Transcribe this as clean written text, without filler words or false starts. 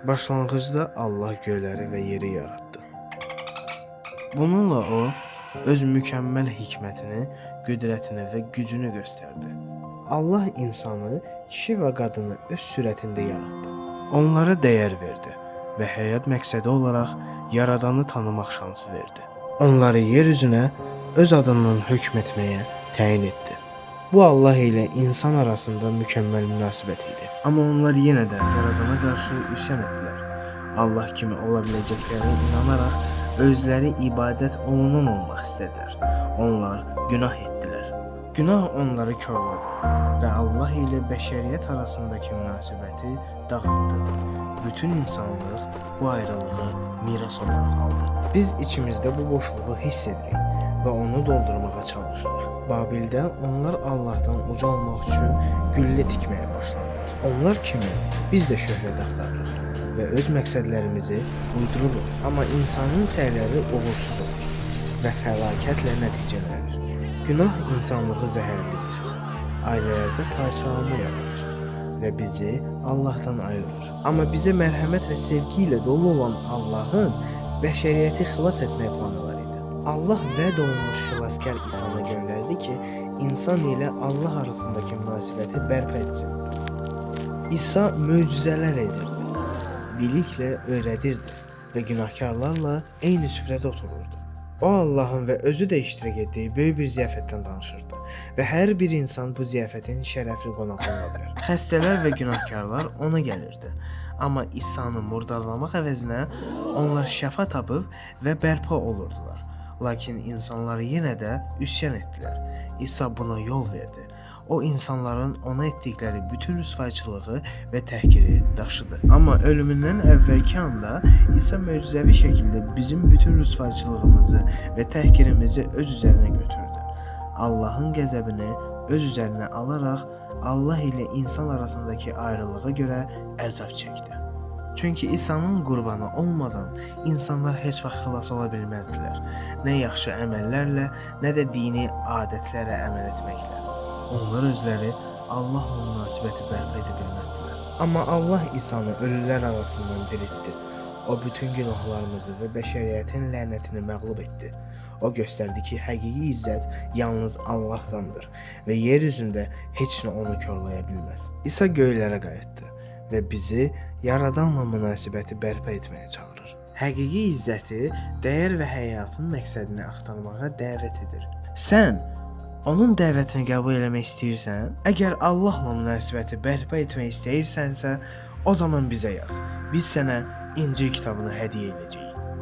Başlanğıcda Allah göyləri və yeri yaratdı. Bununla o öz mükəmməl hikmətini, qüdrətini və gücünü göstərdi. Allah insanı, kişi və qadını öz sürətində yaratdı. Onlara dəyər verdi və həyat məqsədi olaraq Yaradanı tanımaq şansı verdi. Onları yer üzünə öz adından hökm etməyə təyin etdi. Bu Allah ilə insan arasında mükəmməl münasibət idi. Amma onlar yenə də Yaradana qarşı üsyan etdilər. Allah kimi ola biləcəklərinə inanaraq özləri ibadət olunan olmaq istədilər. Onlar günah etdilər. Günah onları korladı və Allah ilə bəşəriyyət arasındakı münasibəti dağıtdı. Bütün insanlıq bu ayrılığı miras olaraq aldı. Biz içimizdə bu boşluğu hiss edirik və onu doldurmağa çalışırıq. Babildə onlar Allahdan ucalmaq üçün güllə tikməyə başladılar. Onlar kimi biz də şöhrət axtarırıq və öz məqsədlərimizi uydururuq. Amma insanın səyləri uğursuz olur və fəlakətlə nəticələnir. Günah insanlığı zəhərləyir, ailələrdə parçalanma yaradır və bizi Allahdan ayırır. Amma bizə mərhəmət və sevgi ilə dolu olan Allahın bəşəriyyəti xilas etmək planı var idi. Allah vəd olunmuş xilaskar İsa'nı göndərdi ki, insan ilə Allah arasındakı münasibəti bərpa etsin. İsa möcüzələr edirdi, biliklə öyrədirdi və günahkarlarla eyni süfrədə otururdu. O Allahın və özü də iştirak etdiyi böyük bir ziyafətdən danışırdı və hər bir insan bu ziyafətin şərəfli qonağı ola bilər. Xəstələr və günahkarlar ona gəlirdi. Amma İsa'nı murdarlamaq əvəzinə onlar şəfa tapıb və bərpa olurdular. Lakin insanlar yenə də üsyan etdilər. İsa buna yol verdi. O insanların ona etdikləri bütün rüsvayçılığı və təhqiri daşıdı. Amma ölümündən əvvəlki anda İsa möcüzəvi şəkildə bizim bütün rüsvayçılığımızı və təhqirimizi öz üzərinə götürdü. Allahın qəzəbini öz üzərinə alaraq Allah ilə insan arasındakı ayrılığa görə əzab çəkdi. Çünki İsa'nın qurbanı olmadan insanlar heç vaxt xilas ola bilməzdilər. Nə yaxşı əməllərlə, nə də dini adətlərə əməl etməklə. Onlar özləri Allahla münasibəti bərpa edə bilməzdilər. Amma Allah İsa'nı ölülər arasından diriltdi. O bütün günahlarımızı və bəşəriyyətin lənətini məğlub etdi. O göstərdi ki, həqiqi izzət yalnız Allahdandır və yer üzündə heç nə onu korlaya bilməz. İsa göylərə qayıtdı və bizi Yaradanla münasibəti bərpa etməyə çağırır. Həqiqi izzəti, dəyər və həyatın məqsədini axtarmağa dəvət edir. Sən onun dəvətini qəbul etmək istəyirsən? Əgər Allahla münasibəti bərpa etmək istəyirsənsə, o zaman bizə yaz. Biz sənə İncil kitabını hədiyyə edəcəyik.